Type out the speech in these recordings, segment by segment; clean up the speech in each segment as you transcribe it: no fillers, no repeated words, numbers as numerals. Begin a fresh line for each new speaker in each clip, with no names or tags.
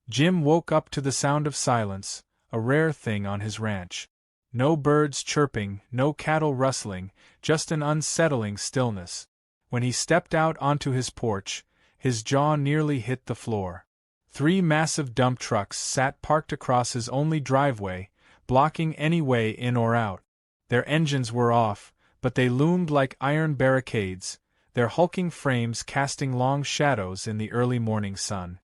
Jim woke up to the sound of silence, a rare thing on his ranch. No birds chirping, no cattle rustling, just an unsettling stillness. When he stepped out onto his porch, his jaw nearly hit the floor. 3 massive dump trucks sat parked across his only driveway, blocking any way in or out. Their engines were off, but they loomed like iron barricades, their hulking frames casting long shadows in the early morning sun.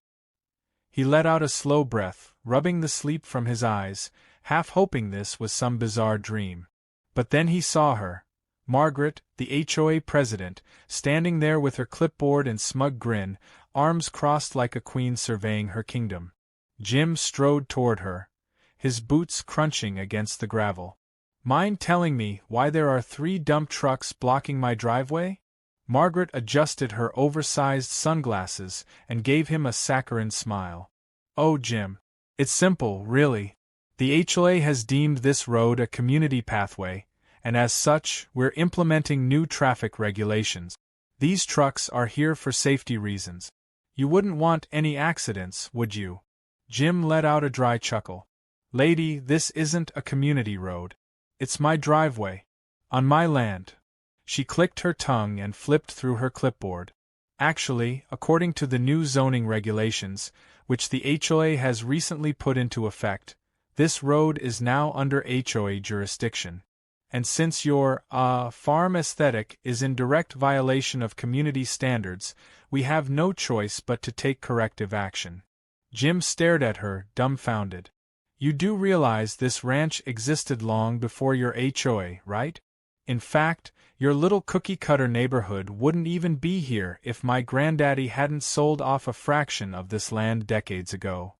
He let out a slow breath, rubbing the sleep from his eyes, half hoping this was some bizarre dream. But then he saw her, Margaret, the HOA president, standing there with her clipboard and smug grin, arms crossed like a queen surveying her kingdom. Jim strode toward her, his boots crunching against the gravel. "Mind telling me why there are 3 dump trucks blocking my driveway?" Margaret adjusted her oversized sunglasses and gave him a saccharine smile. "Oh, Jim. It's simple, really. The HOA has deemed this road a community pathway, and as such, we're implementing new traffic regulations. These trucks are here for safety reasons. You wouldn't want any accidents, would you?" Jim let out a dry chuckle. "Lady, this isn't a community road. It's my driveway. On my land." She clicked her tongue and flipped through her clipboard. "Actually, according to the new zoning regulations, which the HOA has recently put into effect, this road is now under HOA jurisdiction. And since your, farm aesthetic is in direct violation of community standards, we have no choice but to take corrective action." Jim stared at her, dumbfounded. "You do realize this ranch existed long before your HOA, right? In fact, your little cookie-cutter neighborhood wouldn't even be here if my granddaddy hadn't sold off a fraction of this land decades ago."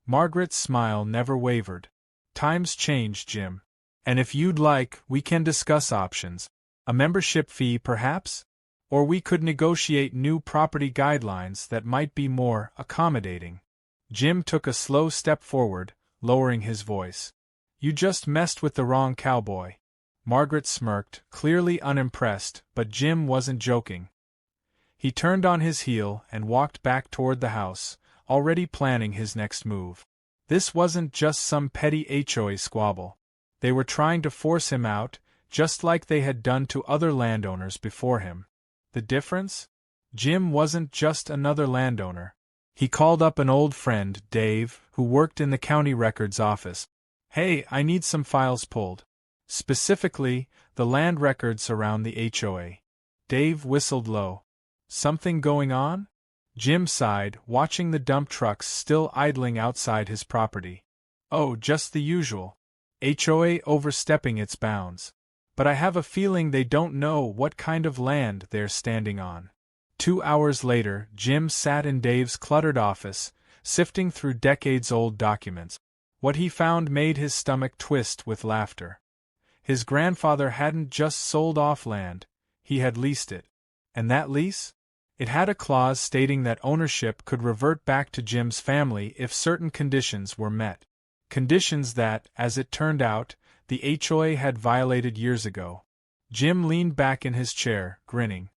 Margaret's smile never wavered. "Times change, Jim. And if you'd like, we can discuss options. A membership fee, perhaps? Or we could negotiate new property guidelines that might be more accommodating." Jim took a slow step forward, lowering his voice. "You just messed with the wrong cowboy." Margaret smirked, clearly unimpressed, but Jim wasn't joking. He turned on his heel and walked back toward the house, already planning his next move. This wasn't just some petty HOA squabble. They were trying to force him out, just like they had done to other landowners before him. The difference? Jim wasn't just another landowner. He called up an old friend, Dave, who worked in the county records office. "Hey, I need some files pulled. Specifically, the land records around the HOA." Dave whistled low. "Something going on?" Jim sighed, watching the dump trucks still idling outside his property. "Oh, just the usual. HOA overstepping its bounds. But I have a feeling they don't know what kind of land they're standing on." 2 hours later, Jim sat in Dave's cluttered office, sifting through decades-old documents. What he found made his stomach twist with laughter. His grandfather hadn't just sold off land, he had leased it. And that lease? It had a clause stating that ownership could revert back to Jim's family if certain conditions were met. Conditions that, as it turned out, the HOA had violated years ago. Jim leaned back in his chair, grinning.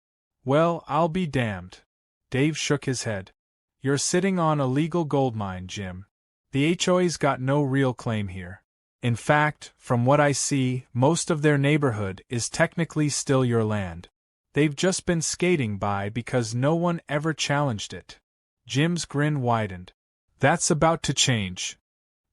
"Well, I'll be damned." Dave shook his head. "You're sitting on a legal goldmine, Jim. The HOA's got no real claim here. In fact, from what I see, most of their neighborhood is technically still your land. They've just been skating by because no one ever challenged it." Jim's grin widened. "That's about to change."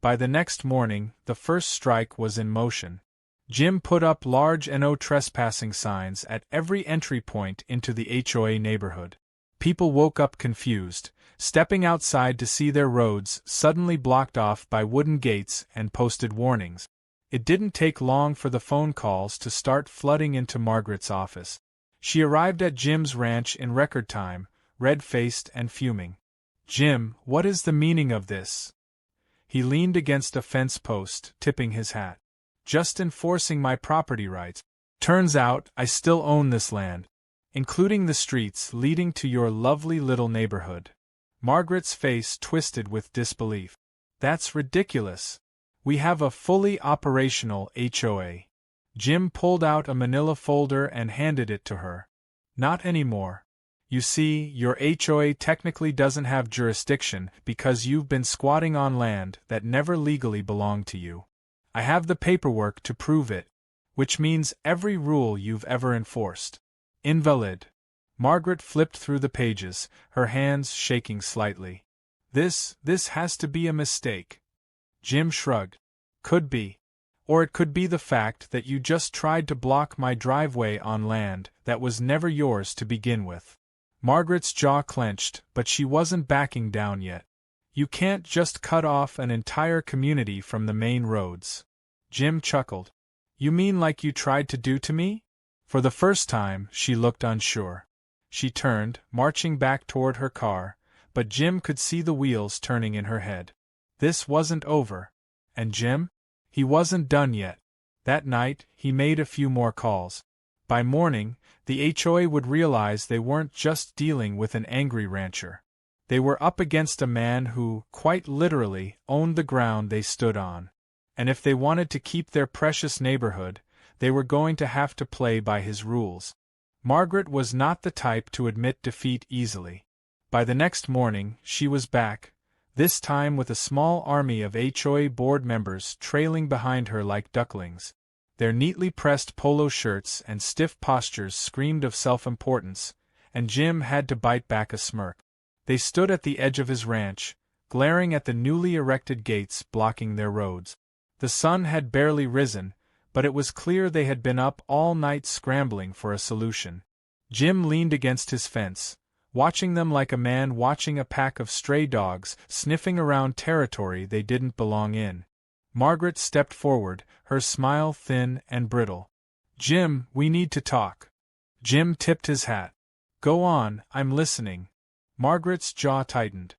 By the next morning, the first strike was in motion. Jim put up large "No trespassing" signs at every entry point into the HOA neighborhood. People woke up confused, stepping outside to see their roads suddenly blocked off by wooden gates and posted warnings. It didn't take long for the phone calls to start flooding into Margaret's office. She arrived at Jim's ranch in record time, red-faced and fuming. "Jim, what is the meaning of this?" He leaned against a fence post, tipping his hat. "Just enforcing my property rights. Turns out I still own this land, including the streets leading to your lovely little neighborhood." Margaret's face twisted with disbelief. "That's ridiculous. We have a fully operational HOA." Jim pulled out a manila folder and handed it to her. "Not anymore. You see, your HOA technically doesn't have jurisdiction because you've been squatting on land that never legally belonged to you. I have the paperwork to prove it, which means every rule you've ever enforced. Invalid. Margaret flipped through the pages, her hands shaking slightly. This has to be a mistake. Jim shrugged. Could be. Or it could be the fact that you just tried to block my driveway on land that was never yours to begin with. Margaret's jaw clenched, but she wasn't backing down yet. You can't just cut off an entire community from the main roads. Jim chuckled. You mean like you tried to do to me? For the first time, she looked unsure. She turned, marching back toward her car, but Jim could see the wheels turning in her head. This wasn't over. And Jim? He wasn't done yet. That night, he made a few more calls. By morning, the HOA would realize they weren't just dealing with an angry rancher. They were up against a man who, quite literally, owned the ground they stood on. And if they wanted to keep their precious neighborhood, they were going to have to play by his rules. Margaret was not the type to admit defeat easily. By the next morning, she was back, this time with a small army of HOA board members trailing behind her like ducklings. Their neatly pressed polo shirts and stiff postures screamed of self-importance, and Jim had to bite back a smirk. They stood at the edge of his ranch, glaring at the newly erected gates blocking their roads. The sun had barely risen, but it was clear they had been up all night scrambling for a solution. Jim leaned against his fence, watching them like a man watching a pack of stray dogs sniffing around territory they didn't belong in. Margaret stepped forward, her smile thin and brittle. Jim, we need to talk. Jim tipped his hat. Go on, I'm listening. Margaret's jaw tightened.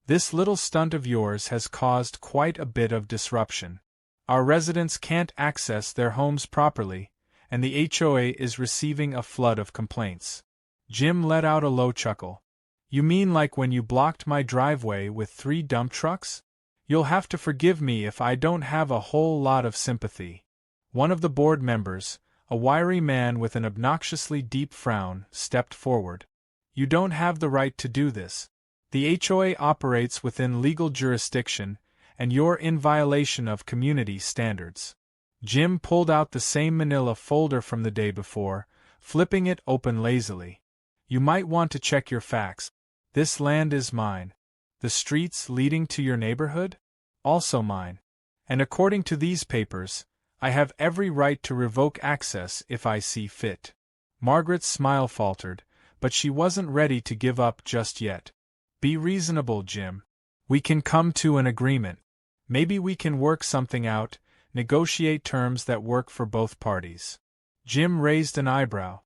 This little stunt of yours has caused quite a bit of disruption. Our residents can't access their homes properly, and the HOA is receiving a flood of complaints. Jim let out a low chuckle. You mean like when you blocked my driveway with 3 dump trucks? You'll have to forgive me if I don't have a whole lot of sympathy. One of the board members, a wiry man with an obnoxiously deep frown, stepped forward. You don't have the right to do this. The HOA operates within legal jurisdiction, and you're in violation of community standards. Jim pulled out the same manila folder from the day before, flipping it open lazily. You might want to check your facts. This land is mine. The streets leading to your neighborhood? Also mine. And according to these papers, I have every right to revoke access if I see fit. Margaret's smile faltered, but she wasn't ready to give up just yet. Be reasonable, Jim. We can come to an agreement. Maybe we can work something out, negotiate terms that work for both parties. Jim raised an eyebrow.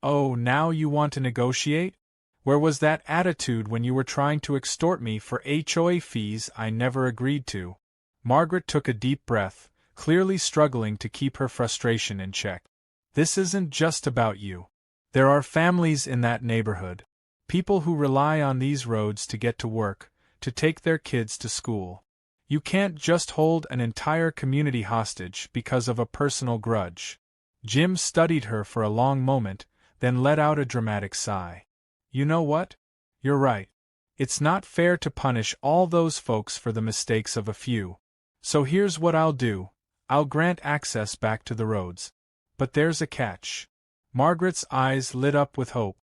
Oh, now you want to negotiate? Where was that attitude when you were trying to extort me for HOA fees I never agreed to? Margaret took a deep breath, clearly struggling to keep her frustration in check. This isn't just about you. There are families in that neighborhood. People who rely on these roads to get to work, to take their kids to school. You can't just hold an entire community hostage because of a personal grudge. Jim studied her for a long moment, then let out a dramatic sigh. You know what? You're right. It's not fair to punish all those folks for the mistakes of a few. So here's what I'll do. I'll grant access back to the roads. But there's a catch. Margaret's eyes lit up with hope.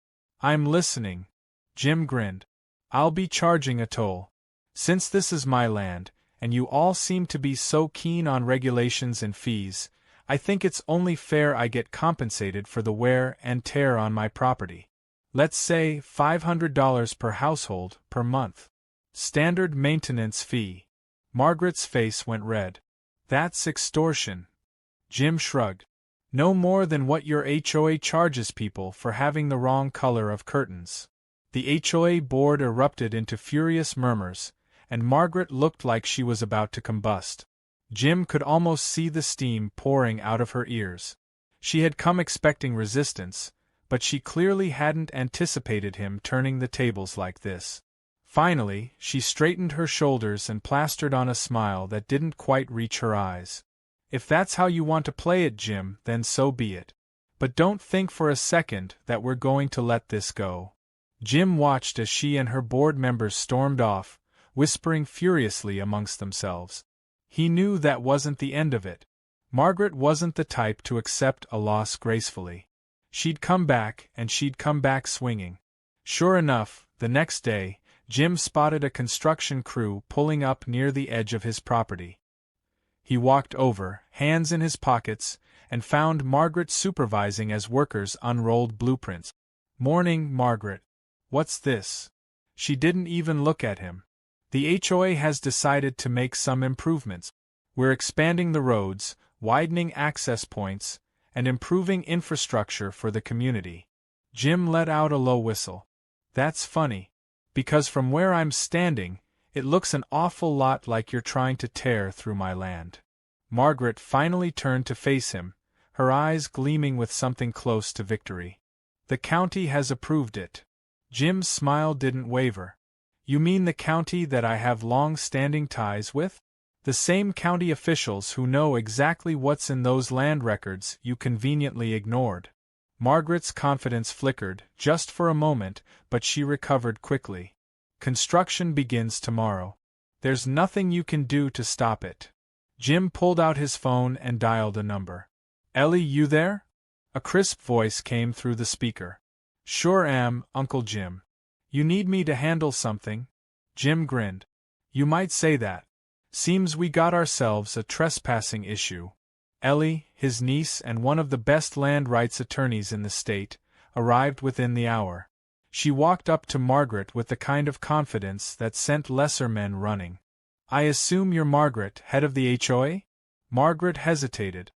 I'm listening. Jim grinned. I'll be charging a toll. Since this is my land, and you all seem to be so keen on regulations and fees, I think it's only fair I get compensated for the wear and tear on my property. Let's say $500 per household per month. Standard maintenance fee. Margaret's face went red. That's extortion. Jim shrugged. No more than what your HOA charges people for having the wrong color of curtains. The HOA board erupted into furious murmurs, and Margaret looked like she was about to combust. Jim could almost see the steam pouring out of her ears. She had come expecting resistance, but she clearly hadn't anticipated him turning the tables like this. Finally, she straightened her shoulders and plastered on a smile that didn't quite reach her eyes. If that's how you want to play it, Jim, then so be it. But don't think for a second that we're going to let this go. Jim watched as she and her board members stormed off, whispering furiously amongst themselves. He knew that wasn't the end of it. Margaret wasn't the type to accept a loss gracefully. She'd come back, and she'd come back swinging. Sure enough, the next day, Jim spotted a construction crew pulling up near the edge of his property. He walked over, hands in his pockets, and found Margaret supervising as workers unrolled blueprints. "Morning, Margaret. What's this?" She didn't even look at him. "The HOA has decided to make some improvements. We're expanding the roads, widening access points, and improving infrastructure for the community." Jim let out a low whistle. "That's funny. Because from where I'm standing, it looks an awful lot like you're trying to tear through my land." Margaret finally turned to face him, her eyes gleaming with something close to victory. "The county has approved it." Jim's smile didn't waver. "You mean the county that I have long-standing ties with? The same county officials who know exactly what's in those land records you conveniently ignored?" Margaret's confidence flickered, just for a moment, but she recovered quickly. "Construction begins tomorrow. There's nothing you can do to stop it." Jim pulled out his phone and dialed a number. "Ellie, you there?" A crisp voice came through the speaker. "Sure am, Uncle Jim. You need me to handle something?" Jim grinned. "You might say that. Seems we got ourselves a trespassing issue." Ellie, his niece and one of the best land rights attorneys in the state, arrived within the hour. She walked up to Margaret with the kind of confidence that sent lesser men running. "I assume you're Margaret, head of the HOA?" Margaret hesitated.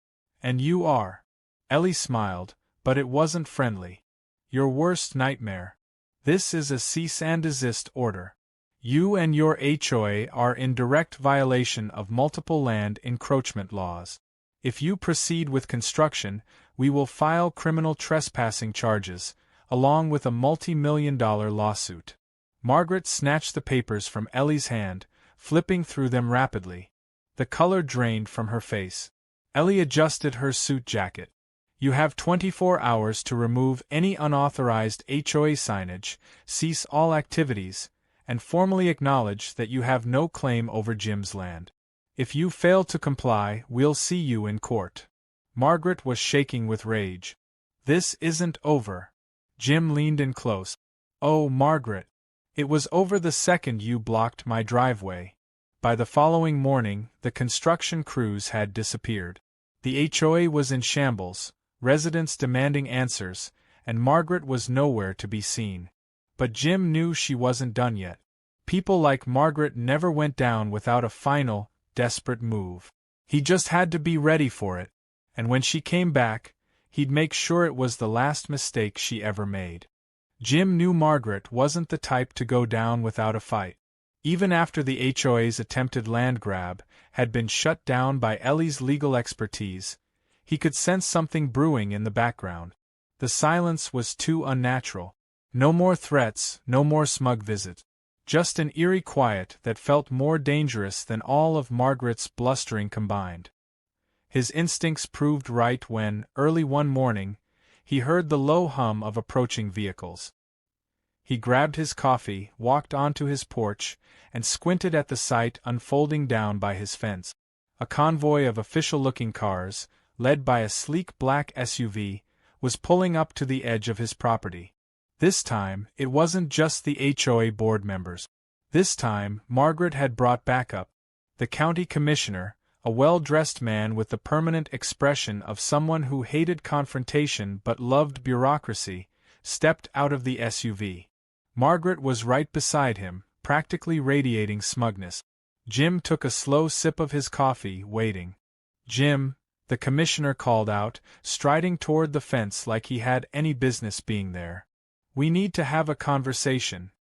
"And you are?" Ellie smiled, but it wasn't friendly. "Your worst nightmare. This is a cease and desist order. You and your HOA are in direct violation of multiple land encroachment laws. If you proceed with construction, we will file criminal trespassing charges, along with a multi-million-dollar lawsuit." Margaret snatched the papers from Ellie's hand, flipping through them rapidly. The color drained from her face. Ellie adjusted her suit jacket. "You have 24 hours to remove any unauthorized HOA signage, cease all activities, and formally acknowledge that you have no claim over Jim's land. If you fail to comply, we'll see you in court." Margaret was shaking with rage. "This isn't over." Jim leaned in close. "Oh, Margaret. It was over the second you blocked my driveway." By the following morning, the construction crews had disappeared. The HOA was in shambles, residents demanding answers, and Margaret was nowhere to be seen. But Jim knew she wasn't done yet. People like Margaret never went down without a final, desperate move. He just had to be ready for it, and when she came back, he'd make sure it was the last mistake she ever made. Jim knew Margaret wasn't the type to go down without a fight. Even after the HOA's attempted land grab had been shut down by Ellie's legal expertise, he could sense something brewing in the background. The silence was too unnatural. No more threats, no more smug visits. Just an eerie quiet that felt more dangerous than all of Margaret's blustering combined. His instincts proved right when, early one morning, he heard the low hum of approaching vehicles. He grabbed his coffee, walked onto his porch, and squinted at the sight unfolding down by his fence. A convoy of official-looking cars, led by a sleek black SUV, was pulling up to the edge of his property. This time, it wasn't just the HOA board members. This time, Margaret had brought backup. The county commissioner, a well-dressed man with the permanent expression of someone who hated confrontation but loved bureaucracy, stepped out of the SUV. Margaret was right beside him, practically radiating smugness. Jim took a slow sip of his coffee, waiting. "Jim," the commissioner called out, striding toward the fence like he had any business being there. "We need to have a conversation."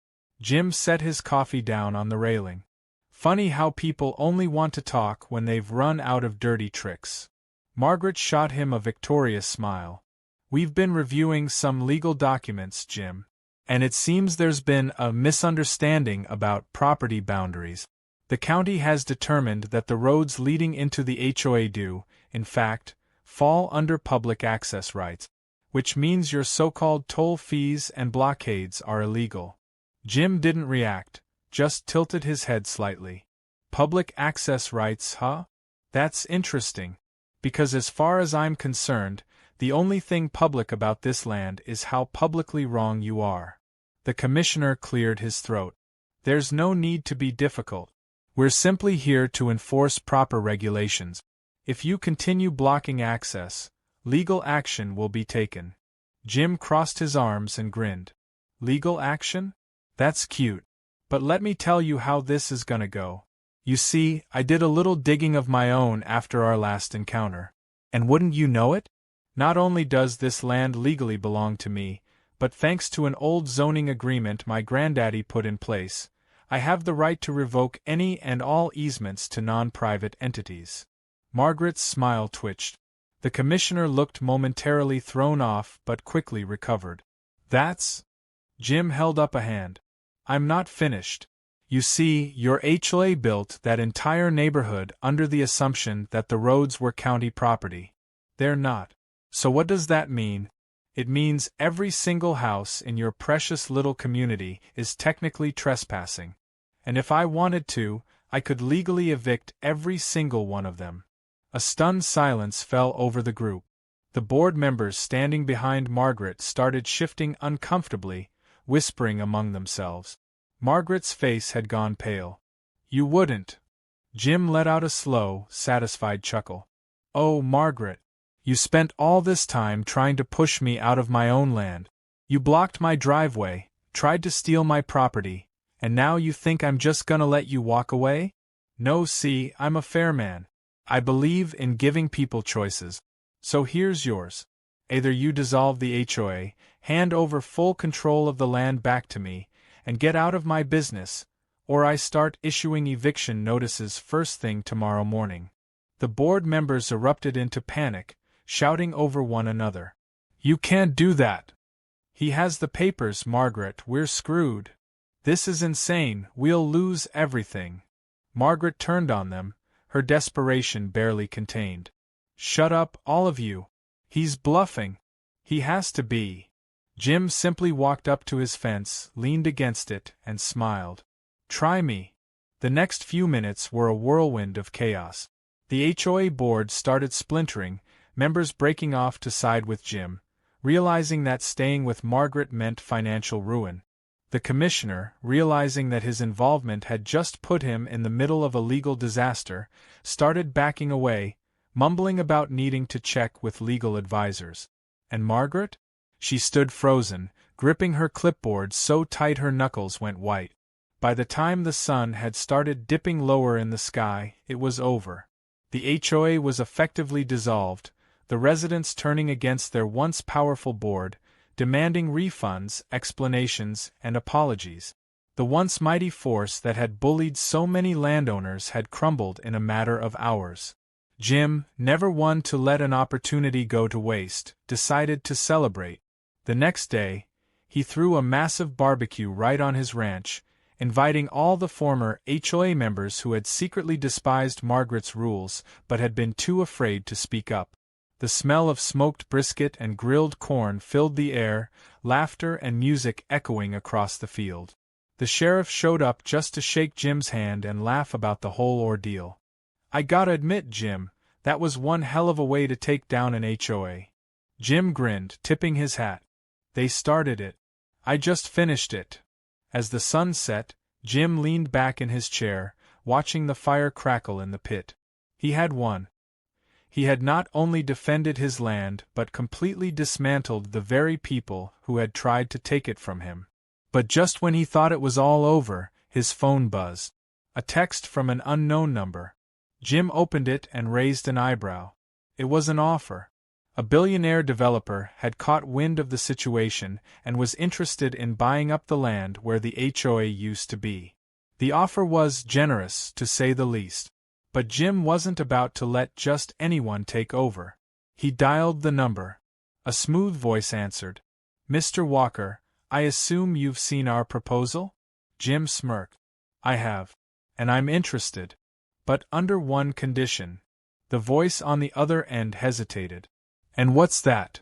Jim set his coffee down on the railing. Funny how people only want to talk when they've run out of dirty tricks. Margaret shot him a victorious smile. "We've been reviewing some legal documents, Jim, and it seems there's been a misunderstanding about property boundaries. The county has determined that the roads leading into the HOA do, in fact, fall under public access rights. which means your so-called toll fees and blockades are illegal. Jim didn't react, just tilted his head slightly. Public access rights, huh? That's interesting. Because as far as I'm concerned, the only thing public about this land is how publicly wrong you are. The commissioner cleared his throat. There's no need to be difficult. We're simply here to enforce proper regulations. If you continue blocking access, legal action will be taken. Jim crossed his arms and grinned. Legal action? That's cute. But let me tell you how this is gonna go. You see, I did a little digging of my own after our last encounter. And wouldn't you know it? Not only does this land legally belong to me, but thanks to an old zoning agreement my granddaddy put in place, I have the right to revoke any and all easements to non-private entities. Margaret's smile twitched. The commissioner looked momentarily thrown off but quickly recovered. That's... Jim held up a hand. I'm not finished. You see, your HOA built that entire neighborhood under the assumption that the roads were county property. They're not. So what does that mean? It means every single house in your precious little community is technically trespassing. And if I wanted to, I could legally evict every single one of them. A stunned silence fell over the group. The board members standing behind Margaret started shifting uncomfortably, whispering among themselves. Margaret's face had gone pale. You wouldn't. Jim let out a slow, satisfied chuckle. Oh, Margaret. You spent all this time trying to push me out of my own land. You blocked my driveway, tried to steal my property, and now you think I'm just gonna let you walk away? No, see, I'm a fair man. I believe in giving people choices. So here's yours. Either you dissolve the HOA, hand over full control of the land back to me, and get out of my business, or I start issuing eviction notices first thing tomorrow morning. The board members erupted into panic, shouting over one another. You can't do that. He has the papers, Margaret, we're screwed. This is insane, we'll lose everything. Margaret turned on them, her desperation barely contained. Shut up, all of you. He's bluffing. He has to be. Jim simply walked up to his fence, leaned against it, and smiled. Try me. The next few minutes were a whirlwind of chaos. The HOA board started splintering, members breaking off to side with Jim, realizing that staying with Margaret meant financial ruin. The commissioner, realizing that his involvement had just put him in the middle of a legal disaster, started backing away, mumbling about needing to check with legal advisors. And Margaret? She stood frozen, gripping her clipboard so tight her knuckles went white. By the time the sun had started dipping lower in the sky, it was over. The HOA was effectively dissolved, the residents turning against their once powerful board, demanding refunds, explanations, and apologies. The once mighty force that had bullied so many landowners had crumbled in a matter of hours. Jim, never one to let an opportunity go to waste, decided to celebrate. The next day, he threw a massive barbecue right on his ranch, inviting all the former HOA members who had secretly despised Margaret's rules but had been too afraid to speak up. The smell of smoked brisket and grilled corn filled the air, laughter and music echoing across the field. The sheriff showed up just to shake Jim's hand and laugh about the whole ordeal. I gotta admit, Jim, that was one hell of a way to take down an HOA. Jim grinned, tipping his hat. They started it. I just finished it. As the sun set, Jim leaned back in his chair, watching the fire crackle in the pit. He had won. He had not only defended his land but completely dismantled the very people who had tried to take it from him. But just when he thought it was all over, his phone buzzed. A text from an unknown number. Jim opened it and raised an eyebrow. It was an offer. A billionaire developer had caught wind of the situation and was interested in buying up the land where the HOA used to be. The offer was generous, to say the least. But Jim wasn't about to let just anyone take over. He dialed the number. A smooth voice answered. Mr. Walker, I assume you've seen our proposal? Jim smirked. I have. And I'm interested. But under one condition. The voice on the other end hesitated. And what's that?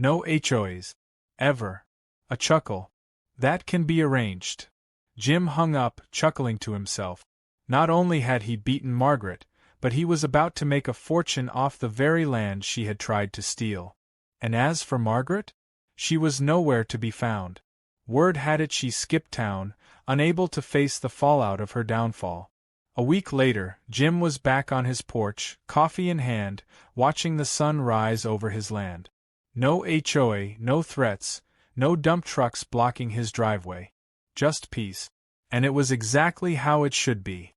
No HOAs. Ever. A chuckle. That can be arranged. Jim hung up, chuckling to himself. Not only had he beaten Margaret, but he was about to make a fortune off the very land she had tried to steal. And as for Margaret? She was nowhere to be found. Word had it she skipped town, unable to face the fallout of her downfall. A week later, Jim was back on his porch, coffee in hand, watching the sun rise over his land. No HOA, no threats, no dump trucks blocking his driveway. Just peace. And it was exactly how it should be.